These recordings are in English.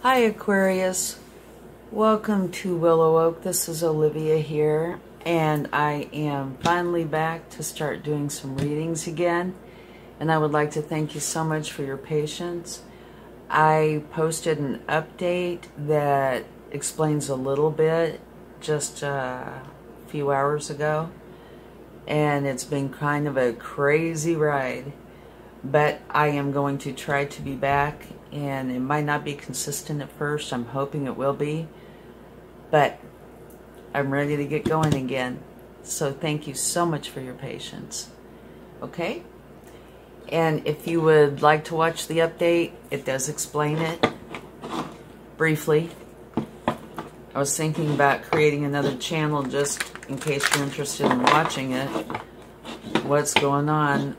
Hi Aquarius, welcome to WillowOAK. This is Olivia here, and I am finally back to start doing some readings again, and I would like to thank you so much for your patience. I posted an update that explains a little bit just a few hours ago, and it's been kind of a crazy ride, but I am going to try to be back. And it might not be consistent at first. I'm hoping it will be. But I'm ready to get going again. So thank you so much for your patience. Okay? And if you would like to watch the update, it does explain it briefly. I was thinking about creating another channel just in case you're interested in watching it. What's going on?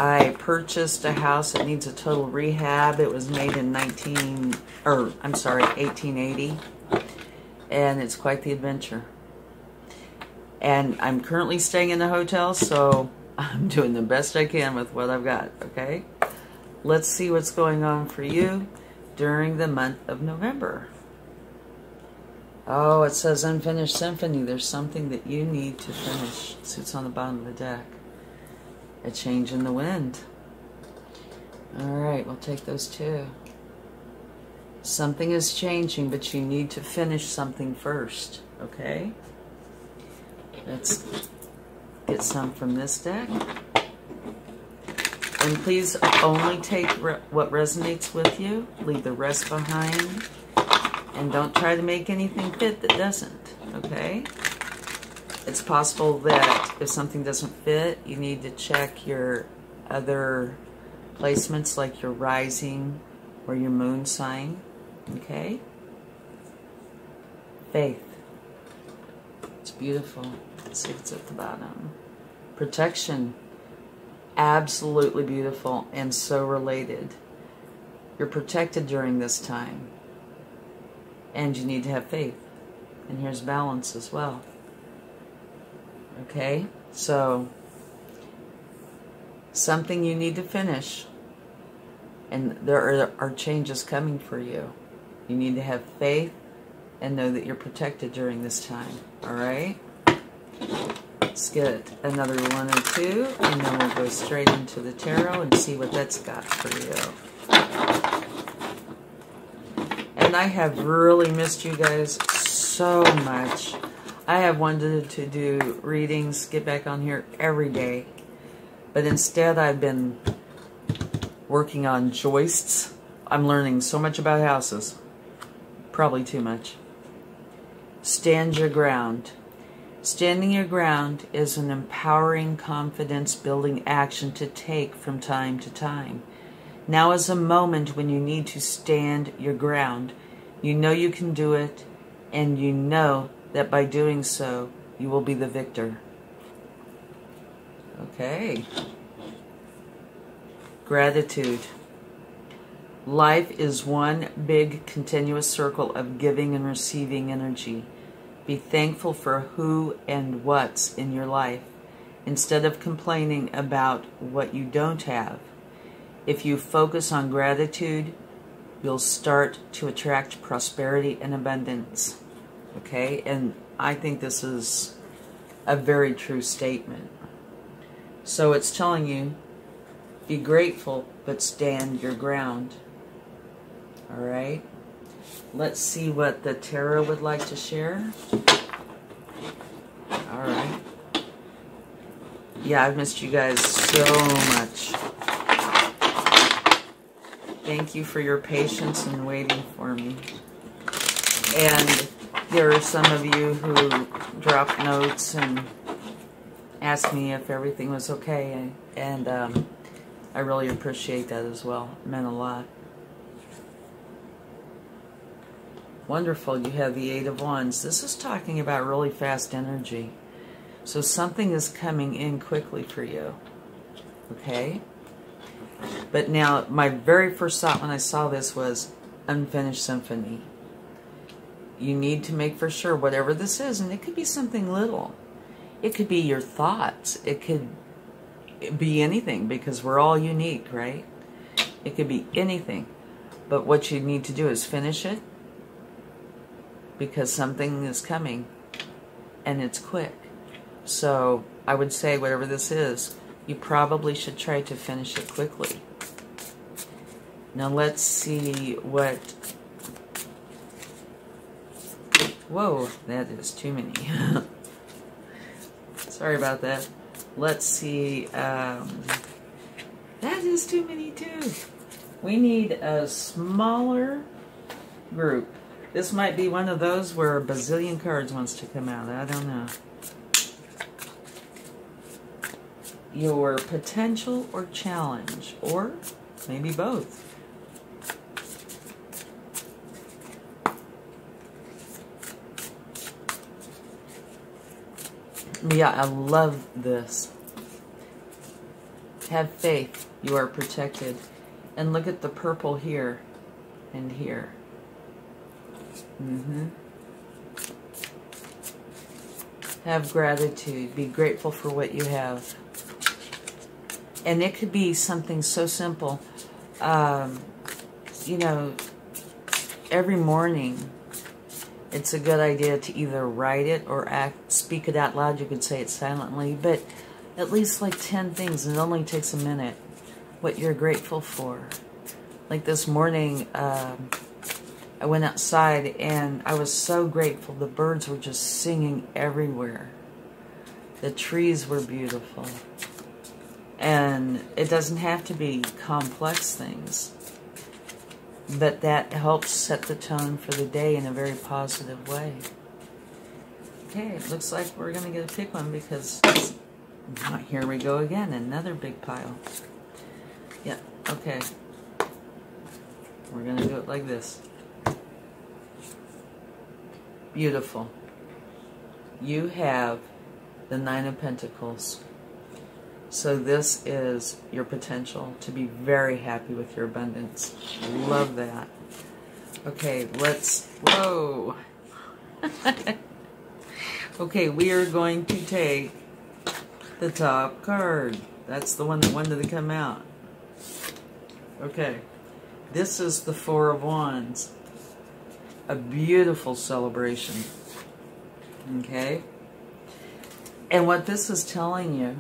I purchased a house that needs a total rehab. It was made in 1880, and it's quite the adventure. And I'm currently staying in the hotel, so I'm doing the best I can with what I've got, okay? Let's see what's going on for you during the month of November. Oh, it says Unfinished Symphony. There's something that you need to finish. See, it's on the bottom of the deck. A change in the wind. Alright, we'll take those two. Something is changing, but you need to finish something first. Okay? Let's get some from this deck. And please only take what resonates with you. Leave the rest behind. And don't try to make anything fit that doesn't. Okay? It's possible that if something doesn't fit, you need to check your other placements like your rising or your moon sign. Okay? Faith. It's beautiful. Let's see what's at the bottom. Protection. Absolutely beautiful and so related. You're protected during this time. And you need to have faith. And here's balance as well. Okay, so something you need to finish, and there are changes coming for you. You need to have faith and know that you're protected during this time. All right, let's get another one or two, and then we'll go straight into the tarot and see what that's got for you. And I have really missed you guys so much. I have wanted to do readings, get back on here every day, but instead I've been working on joists. I'm learning so much about houses, probably too much. Stand your ground. Standing your ground is an empowering, confidence-building action to take from time to time. Now is a moment when you need to stand your ground. You know you can do it, and you know that by doing so, you will be the victor. Okay. Gratitude. Life is one big continuous circle of giving and receiving energy. Be thankful for who and what's in your life, instead of complaining about what you don't have. If you focus on gratitude, you'll start to attract prosperity and abundance. Okay, and I think this is a very true statement. So it's telling you, be grateful, but stand your ground. All right, let's see what the tarot would like to share. All right. Yeah, I've missed you guys so much. Thank you for your patience and waiting for me. And there are some of you who dropped notes and asked me if everything was okay, and I really appreciate that as well. It meant a lot. Wonderful, you have the Eight of Wands. This is talking about really fast energy. So something is coming in quickly for you. Okay? But now, my very first thought when I saw this was Unfinished Symphony. You need to make for sure whatever this is, and it could be something little. It could be your thoughts. It could be anything, because we're all unique, right? It could be anything. But what you need to do is finish it, because something is coming and it's quick. So I would say whatever this is, you probably should try to finish it quickly. Now let's see what... Whoa, that is too many. Sorry about that. Let's see. That is too many too. We need a smaller group. This might be one of those where a bazillion cards wants to come out. I don't know. Your potential or challenge, or maybe both. Yeah, I love this. Have faith. You are protected. And look at the purple here and here. Have gratitude. Be grateful for what you have. And it could be something so simple. You know, every morning, it's a good idea to either write it or speak it out loud. You could say it silently, but at least like 10 things, and it only takes a minute, what you're grateful for. Like this morning, I went outside and I was so grateful. The birds were just singing everywhere. The trees were beautiful. And it doesn't have to be complex things, but that helps set the tone for the day in a very positive way. Okay, it looks like we're going to get to pick one because here we go again, another big pile. Yeah, okay. We're going to do it like this. Beautiful. You have the Nine of Pentacles. So this is your potential to be very happy with your abundance. Love that. Okay, let's... Whoa! Okay, we are going to take the top card. That's the one that wanted to come out. Okay. This is the Four of Wands. A beautiful celebration. Okay? And what this is telling you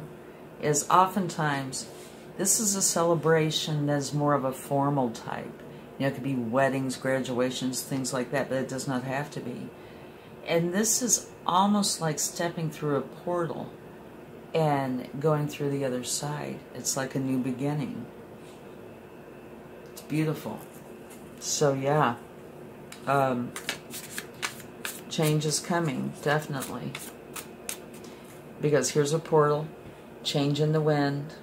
is oftentimes this is a celebration that's more of a formal type. You know, it could be weddings, graduations, things like that, but it does not have to be. And this is almost like stepping through a portal and going through the other side. It's like a new beginning. It's beautiful. So yeah, change is coming, definitely. Because here's a portal. Change in the wind.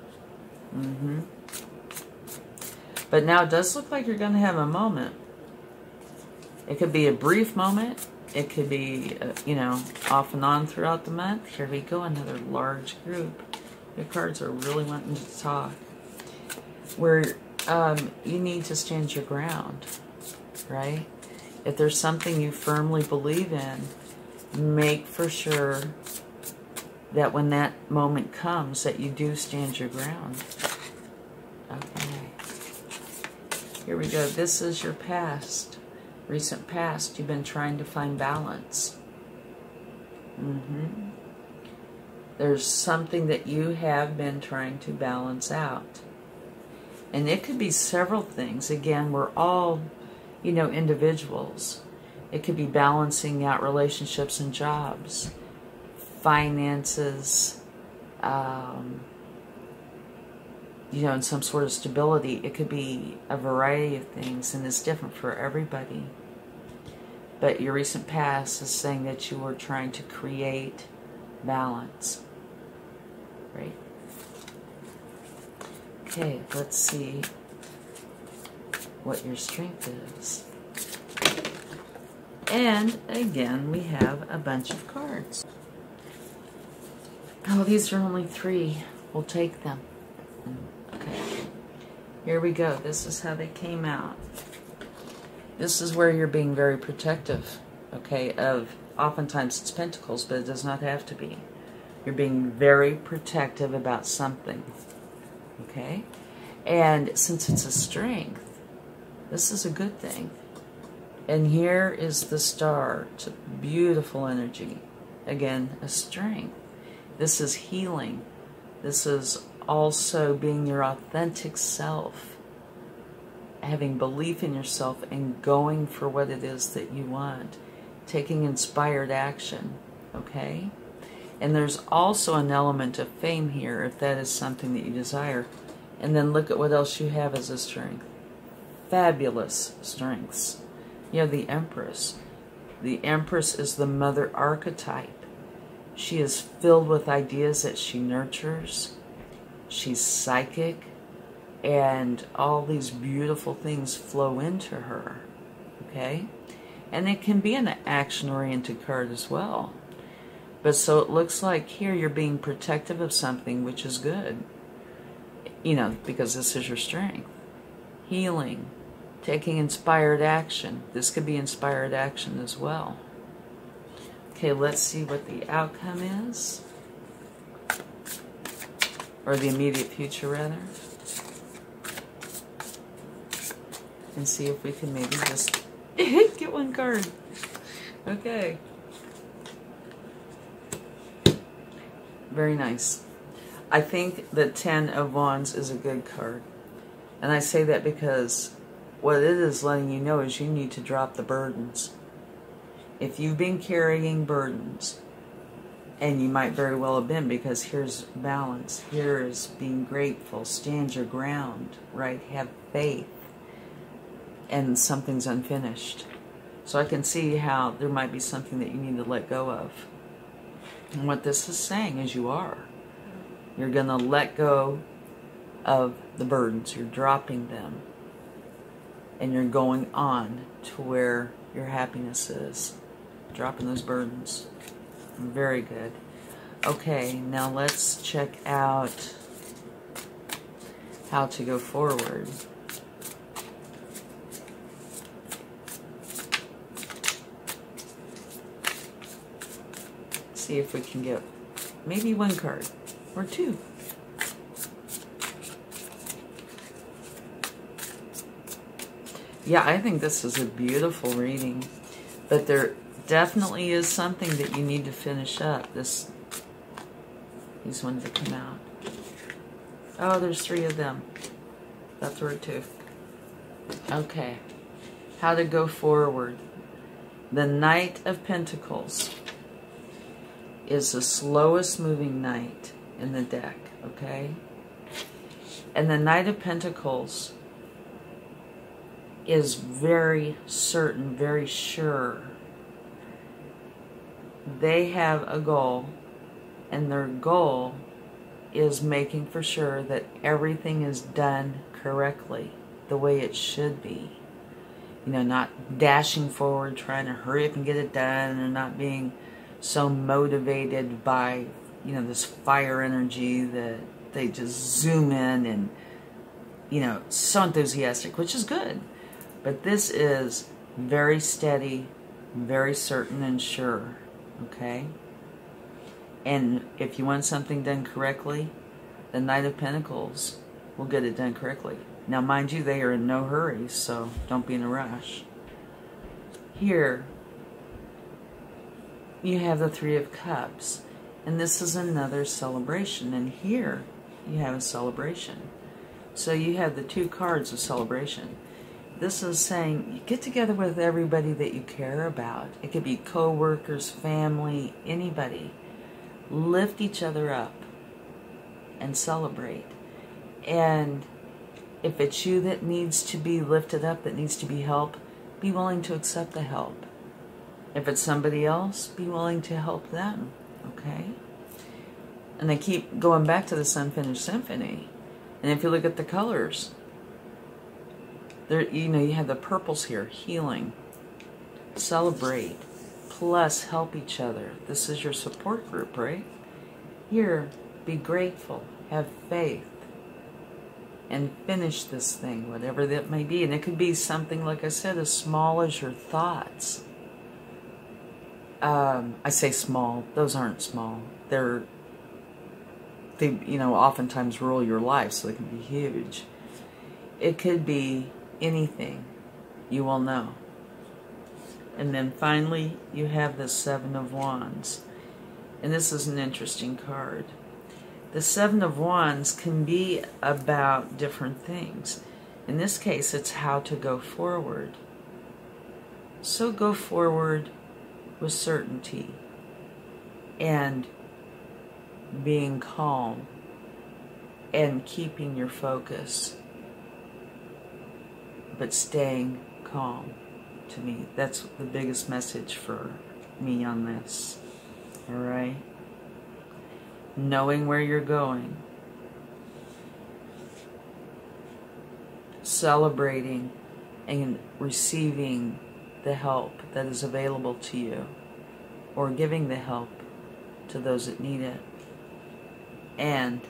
But now it does look like you're going to have a moment. It could be a brief moment. It could be, you know, off and on throughout the month. Here we go, another large group. Your cards are really wanting to talk. Where you need to stand your ground, right? If there's something you firmly believe in, make for sure that when that moment comes, that you do stand your ground. Okay. Here we go. This is your past. Recent past. You've been trying to find balance. There's something that you have been trying to balance out. And it could be several things. Again, we're all, you know, individuals. It could be balancing out relationships and jobs, finances, you know, and some sort of stability. It could be a variety of things, and it's different for everybody. But your recent past is saying that you were trying to create balance, right? Okay, let's see what your strength is. And again, we have a bunch of cards. Oh, these are only 3. We'll take them. Okay. Here we go. This is how they came out. This is where you're being very protective, okay, of oftentimes it's pentacles, but it does not have to be. You're being very protective about something, okay? And since it's a strength, this is a good thing. And here is the star. It's a beautiful energy. Again, a strength. This is healing. This is also being your authentic self. Having belief in yourself and going for what it is that you want. Taking inspired action. Okay? And there's also an element of fame here, if that is something that you desire. And then look at what else you have as a strength. Fabulous strengths. You have the Empress. The Empress is the mother archetype. She is filled with ideas that she nurtures. She's psychic. And all these beautiful things flow into her. Okay? And it can be an action-oriented card as well. But so it looks like here you're being protective of something, which is good. You know, because this is your strength. Healing. Taking inspired action. This could be inspired action as well. Okay, let's see what the outcome is. Or the immediate future, rather. And see if we can maybe just get one card. Okay. Very nice. I think the 10 of Wands is a good card. And I say that because what it is letting you know is you need to drop the burdens. If you've been carrying burdens, and you might very well have been, because here's balance, here is being grateful, stand your ground, right? Have faith, and something's unfinished. So I can see how there might be something that you need to let go of. And what this is saying is you are. You're going to let go of the burdens. You're dropping them. And you're going on to where your happiness is. Dropping those burdens. Very good. Okay, now let's check out how to go forward. See if we can get maybe one card or two. Yeah, I think this is a beautiful reading, but there definitely is something that you need to finish up. These ones that come out. Oh, there's 3 of them. That's where 2. Okay, how to go forward. The Knight of Pentacles is the slowest moving knight in the deck, okay? And the Knight of Pentacles is very certain, very sure. They have a goal, and their goal is making for sure that everything is done correctly, the way it should be. You know, not dashing forward, trying to hurry up and get it done, and not being so motivated by, you know, this fire energy that they just zoom in and, you know, so enthusiastic, which is good. But this is very steady, very certain and sure, okay? And if you want something done correctly, the Knight of Pentacles will get it done correctly. Now, mind you, they are in no hurry, so don't be in a rush. Here, you have the 3 of Cups, and this is another celebration, and here you have a celebration. So you have the 2 cards of celebration. This is saying you get together with everybody that you care about. It could be co-workers, family, anybody. Lift each other up and celebrate. And if it's you that needs to be lifted up, that needs to be helped, be willing to accept the help. If it's somebody else, be willing to help them, okay? And they keep going back to this unfinished symphony. And if you look at the colors, there, you know, you have the purples here, healing, celebrate, plus help each other. This is your support group, right? Here, be grateful, have faith, and finish this thing, whatever that may be. And it could be something, like I said, as small as your thoughts. I say small, those aren't small. They, you know, oftentimes rule your life, so they can be huge. It could be anything. You will know. And then finally, you have the Seven of Wands. And this is an interesting card. The Seven of Wands can be about different things. In this case, it's how to go forward. So go forward with certainty and being calm and keeping your focus, but staying calm. To me, that's the biggest message for me on this. All right? Knowing where you're going, celebrating and receiving the help that is available to you, or giving the help to those that need it, and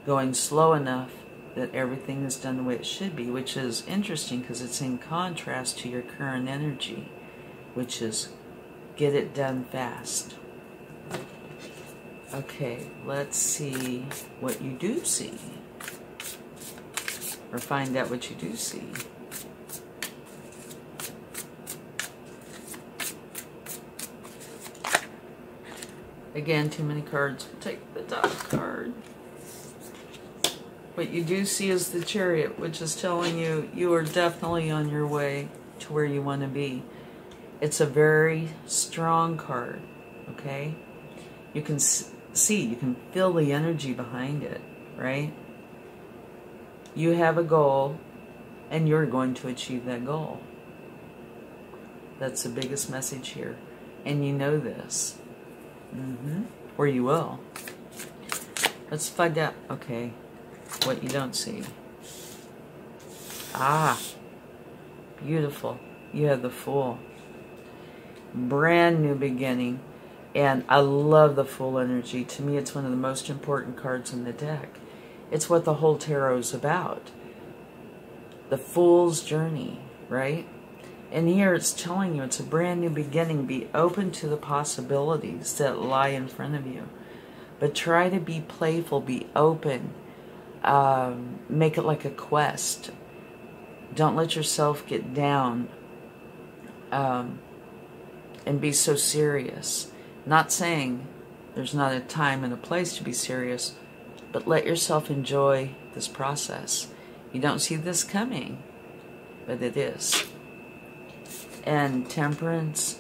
going slow enough that everything is done the way it should be, which is interesting because it's in contrast to your current energy, which is get it done fast. Okay, let's see what you do see, or find out what you do see. Again, too many cards. We'll take the top card. What you do see is the Chariot, which is telling you you are definitely on your way to where you want to be. It's a very strong card, okay? You can see, you can feel the energy behind it, right? You have a goal, and you're going to achieve that goal. That's the biggest message here. And you know this. Or you will. Let's find out, okay, what you don't see. Ah, beautiful. You have the Fool. Brand new beginning. And I love the Fool energy. To me, it's one of the most important cards in the deck. It's what the whole tarot is about. The Fool's journey, right? And here it's telling you it's a brand new beginning. Be open to the possibilities that lie in front of you. But try to be playful, be open. Make it like a quest. Don't let yourself get down and be so serious. Not saying there's not a time and a place to be serious, but let yourself enjoy this process. You don't see this coming, but it is. And Temperance,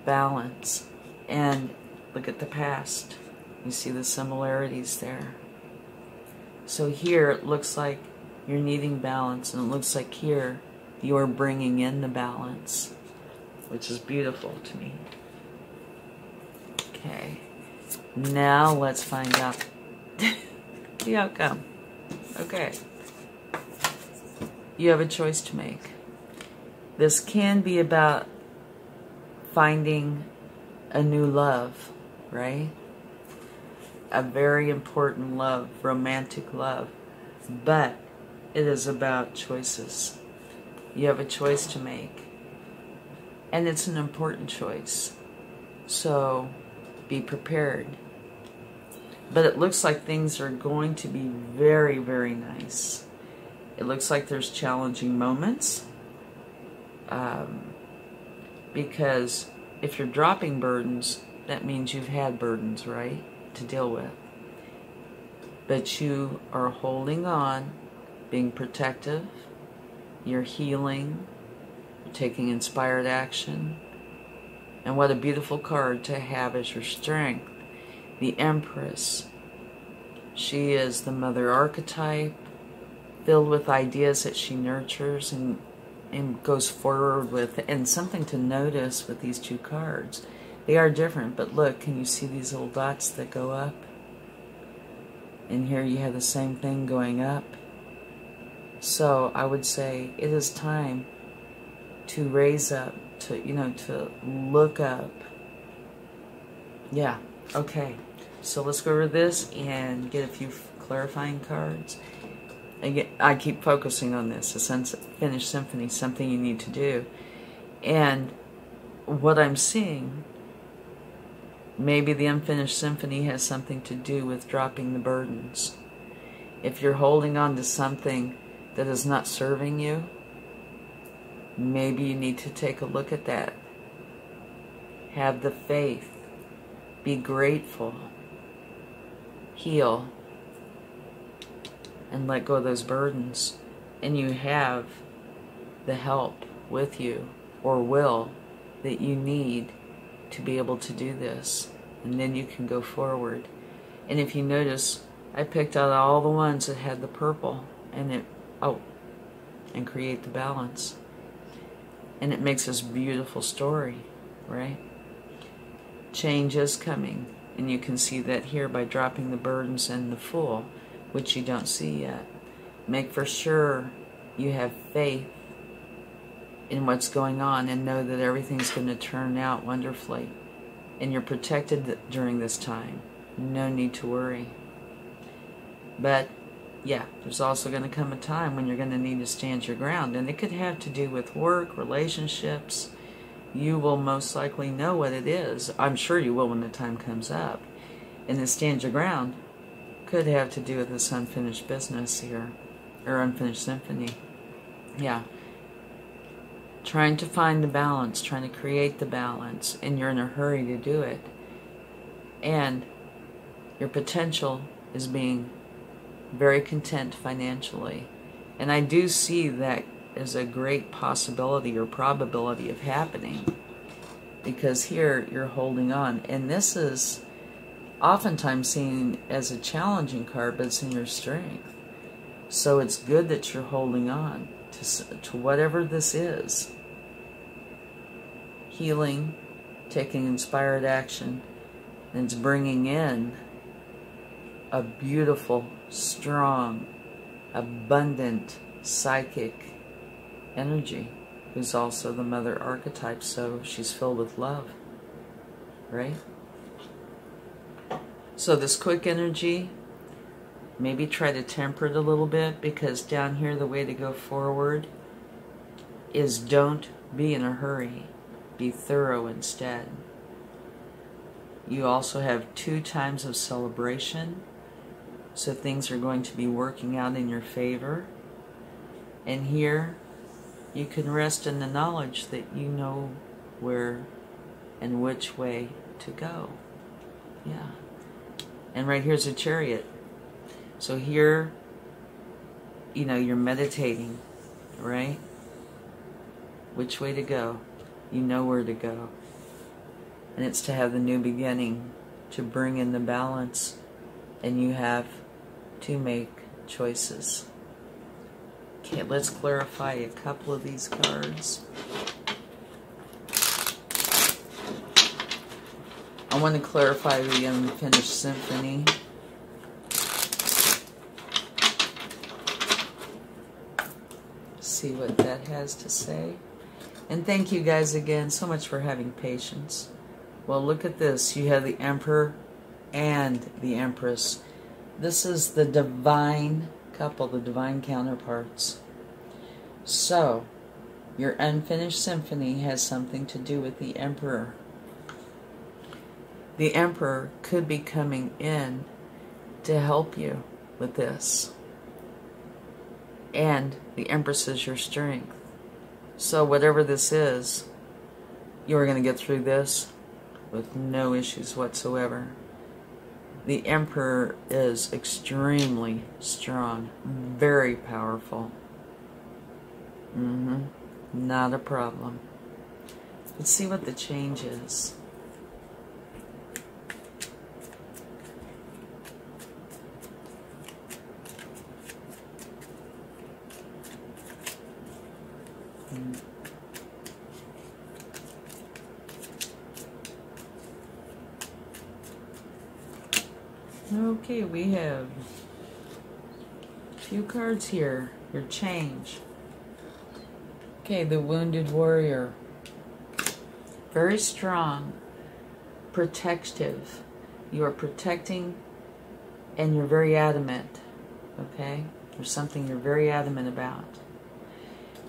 balance, and look at the past. You see the similarities there. So here it looks like you're needing balance, and it looks like here you're bringing in the balance, which is beautiful to me. Okay, now let's find out the outcome. Okay, you have a choice to make. This can be about finding a new love, right? A very important love, romantic love. But it is about choices. You have a choice to make. And it's an important choice. So be prepared. But it looks like things are going to be very, very nice. It looks like there's challenging moments. Because if you're dropping burdens, that means you've had burdens, right, to deal with. But you are holding on, being protective, you're healing, you're taking inspired action. And what a beautiful card to have as your strength. The Empress. She is the mother archetype, filled with ideas that she nurtures and goes forward with. And something to notice with these two cards. They are different, but look, can you see these little dots that go up? And here you have the same thing going up. So I would say it is time to raise up, to, to look up. Yeah, okay. So let's go over this and get a few clarifying cards. Again, I keep focusing on this, a unfinished symphony, something you need to do. And what I'm seeing, maybe the unfinished symphony has something to do with dropping the burdens. If you're holding on to something that is not serving you, maybe you need to take a look at that. Have the faith. Be grateful. Heal. And let go of those burdens. And you have the help with you, or will, that you need to be able to do this. And then you can go forward. And if you notice, I picked out all the ones that had the purple, and and create the balance. And it makes this beautiful story, right? Change is coming, and you can see that here by dropping the burdens and the Fool, which you don't see yet. Make for sure you have faith in what's going on and know that everything's going to turn out wonderfully. And you're protected during this time. No need to worry. But yeah, there's also going to come a time when you're going to need to stand your ground. And it could have to do with work, relationships. You will most likely know what it is. I'm sure you will when the time comes up. And the stand your ground could have to do with this unfinished business here. Or unfinished symphony. Yeah. Trying to find the balance, trying to create the balance, and you're in a hurry to do it. And your potential is being very content financially. And I do see that as a great possibility or probability of happening. Because here you're holding on. And this is oftentimes seen as a challenging card, but it's in your strength. So it's good that you're holding on to whatever this is. Healing, taking inspired action, and it's bringing in a beautiful, strong, abundant, psychic energy, who's also the mother archetype, so she's filled with love, right? So this quick energy, maybe try to temper it a little bit, because down here the way to go forward is don't be in a hurry. Be thorough instead. You also have 2 times of celebration, so things are going to be working out in your favor. And here you can rest in the knowledge that you know where and which way to go. Yeah. And right here's a Chariot. So here, you know, you're meditating, right? Which way to go? You know where to go. And it's to have the new beginning, to bring in the balance, and you have to make choices. Okay, let's clarify a couple of these cards. I want to clarify the unfinished symphony. See what that has to say. And thank you guys again so much for having patience. Well, look at this. You have the Emperor and the Empress. This is the divine couple, the divine counterparts. So, your unfinished symphony has something to do with the Emperor. The Emperor could be coming in to help you with this. And the Empress is your strength. So whatever this is, you're going to get through this with no issues whatsoever. The Emperor is extremely strong, very powerful. Not a problem. Let's see what the change is. Okay, we have a few cards here. Your change. Okay, the Wounded Warrior. Very strong. Protective. You are protecting and you're very adamant. Okay? There's something you're very adamant about.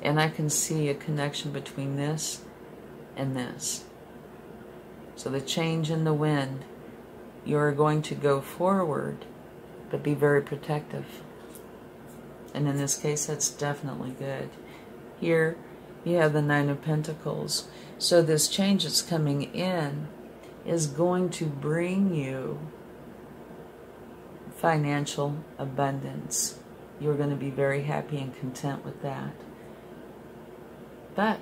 And I can see a connection between this and this. So the change in the wind, you're going to go forward, but be very protective. And in this case, that's definitely good. Here, you have the Nine of Pentacles. So this change that's coming in is going to bring you financial abundance. You're going to be very happy and content with that. But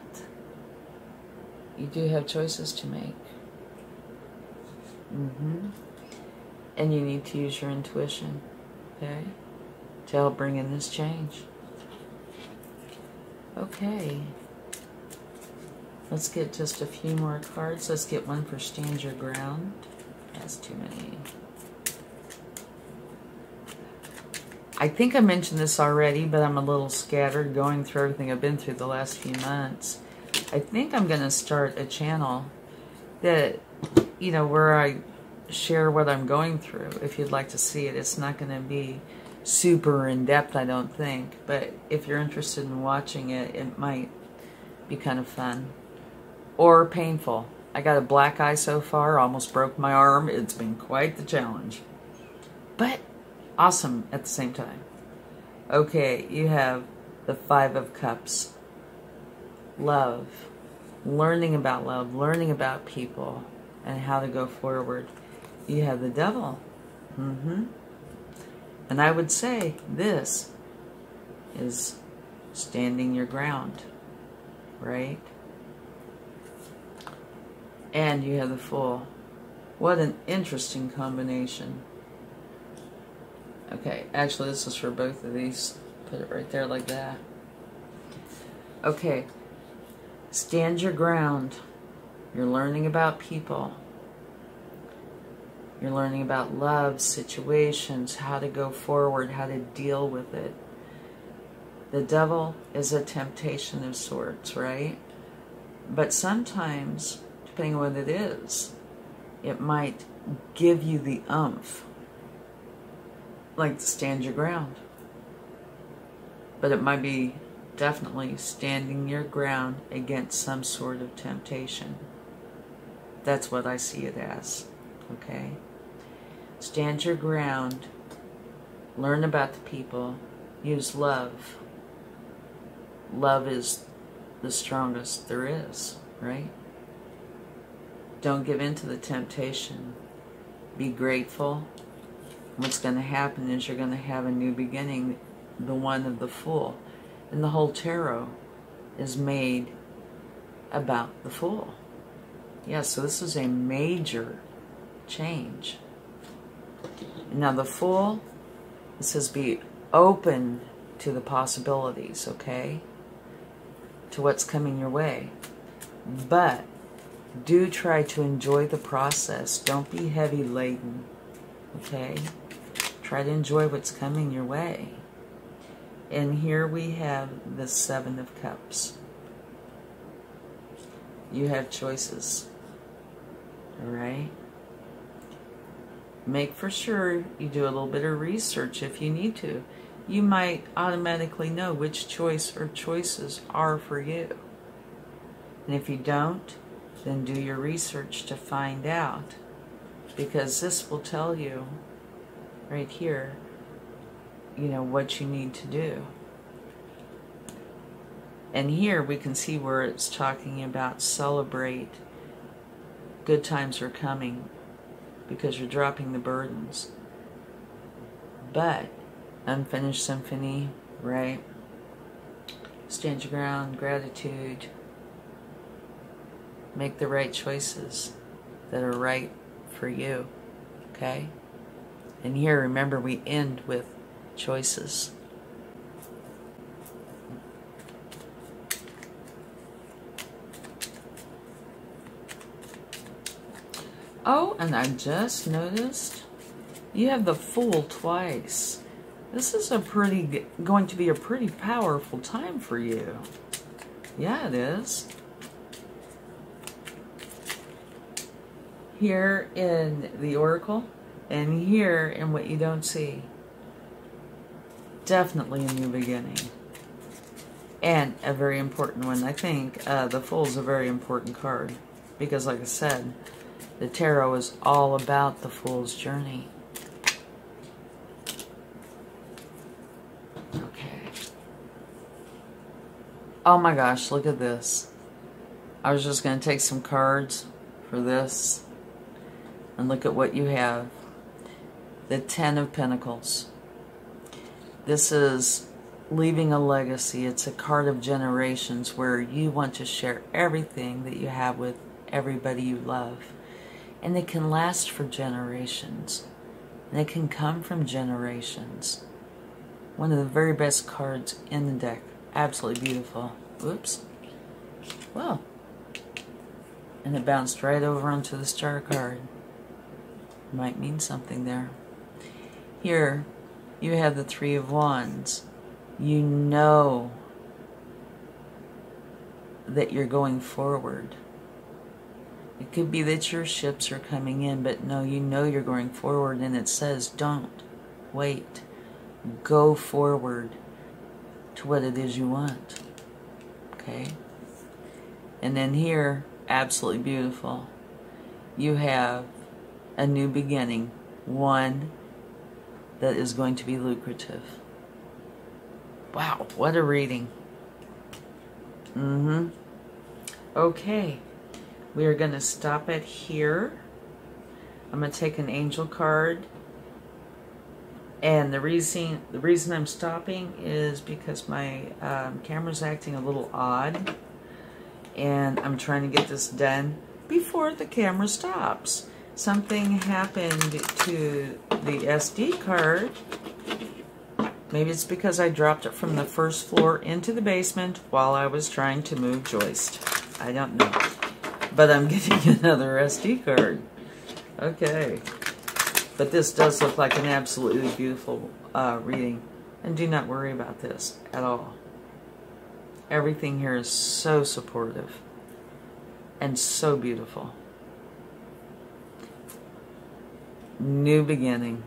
you do have choices to make. And you need to use your intuition, okay, to help bring in this change. Okay. Let's get just a few more cards. Let's get one for Stand Your Ground. That's too many. I think I mentioned this already, but I'm a little scattered going through everything I've been through the last few months. I think I'm going to start a channel that, you know, where I share what I'm going through. If you'd like to see it, it's not going to be super in-depth, I don't think. But if you're interested in watching it, it might be kind of fun. Or painful. I got a black eye so far, almost broke my arm. It's been quite the challenge. But awesome at the same time. Okay, you have the Five of Cups. Love. Learning about love, learning about people, and how to go forward. You have the Devil. And I would say this is standing your ground, right? And you have the Fool. What an interesting combination. Okay, actually this is for both of these. Put it right there like that. Okay, stand your ground. You're learning about people. You're learning about love, situations, how to go forward, how to deal with it. The Devil is a temptation of sorts, right? But sometimes, depending on what it is, it might give you the oomph, like to stand your ground. But it might be definitely standing your ground against some sort of temptation. That's what I see it as, okay? Stand your ground, learn about the people, use love. Love is the strongest there is, right? Don't give in to the temptation. Be grateful. What's going to happen is you're going to have a new beginning, the one of the Fool. And the whole tarot is made about the Fool. Yeah, so this is a major change. Now the Fool, it says be open to the possibilities, okay? To what's coming your way. But do try to enjoy the process. Don't be heavy laden, okay? Try to enjoy what's coming your way. And here we have the Seven of Cups. You have choices, all right? Make for sure you do a little bit of research if you need to. You might automatically know which choice or choices are for you. And if you don't, then do your research to find out. Because this will tell you right here, you know, what you need to do. And here we can see where it's talking about celebrate. Good times are coming because you're dropping the burdens. But unfinished symphony, right? Stand your ground, gratitude. Make the right choices that are right for you, okay? And here, remember, we end with choices. Oh, and I just noticed you have the Fool twice. This is going to be a pretty powerful time for you. Yeah, it is. Here in the Oracle, and here in what you don't see. Definitely a new beginning. And a very important one. I think the Fool is a very important card. Because like I said, the tarot is all about the Fool's journey. Okay. Oh my gosh, look at this. I was just going to take some cards for this. And look at what you have. The Ten of Pentacles. This is leaving a legacy. It's a card of generations where you want to share everything that you have with everybody you love. And it can last for generations. And it can come from generations. One of the very best cards in the deck. Absolutely beautiful. Oops. Well. And it bounced right over onto the Star card. Might mean something there. Here, you have the Three of Wands. You know that you're going forward. It could be that your ships are coming in, but no, you know you're going forward, and it says don't wait. Go forward to what it is you want. Okay? And then here, absolutely beautiful, you have a new beginning. One that is going to be lucrative. Wow, what a reading. Okay. We are going to stop it here. I'm going to take an angel card. And the reason I'm stopping is because my camera's acting a little odd. And I'm trying to get this done before the camera stops. Something happened to the SD card. Maybe it's because I dropped it from the first floor into the basement while I was trying to move joist. I don't know. But I'm getting another SD card. Okay. But this does look like an absolutely beautiful reading. And do not worry about this at all. Everything here is so supportive. And so beautiful. New beginning.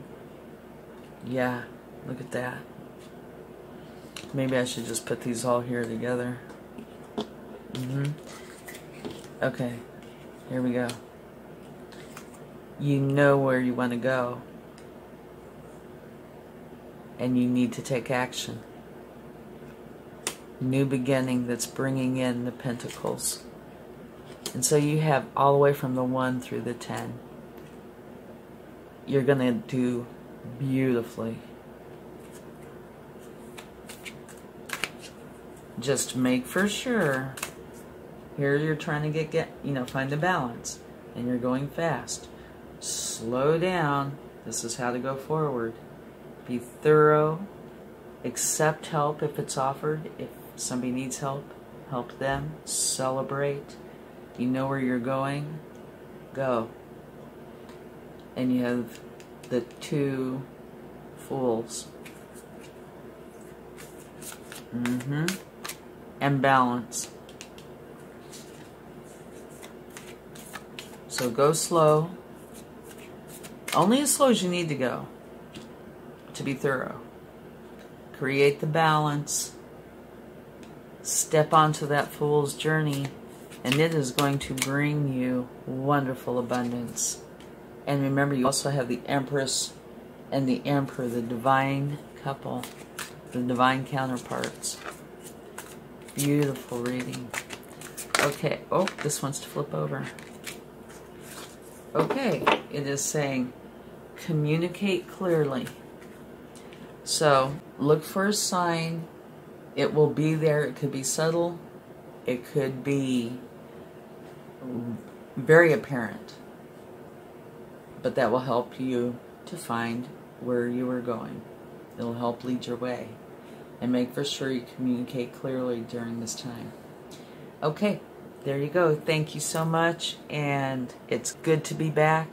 Yeah, look at that. Maybe I should just put these all here together. Okay, here we go. You know where you want to go. And you need to take action. New beginning that's bringing in the Pentacles. And so you have all the way from the 1 through the 10. You're going to do beautifully. Just make for sure. Here you're trying to get find the balance. And you're going fast. Slow down. This is how to go forward. Be thorough. Accept help if it's offered. If somebody needs help, help them. Celebrate. You know where you're going. Go. And you have the 2 Fools. And balance. So go slow. Only as slow as you need to go to be thorough. Create the balance. Step onto that Fool's journey, and it is going to bring you wonderful abundance. And remember, you also have the Empress and the Emperor, the divine couple, the divine counterparts. Beautiful reading. Okay, oh, this wants to flip over. Okay, it is saying, communicate clearly. So, look for a sign. It will be there. It could be subtle. It could be very apparent. But that will help you to find where you are going. It'll help lead your way. And make for sure you communicate clearly during this time. Okay, there you go. Thank you so much. And it's good to be back.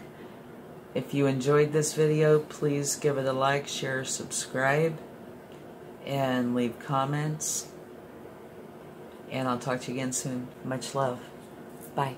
If you enjoyed this video, please give it a like, share, subscribe, and leave comments. And I'll talk to you again soon. Much love. Bye.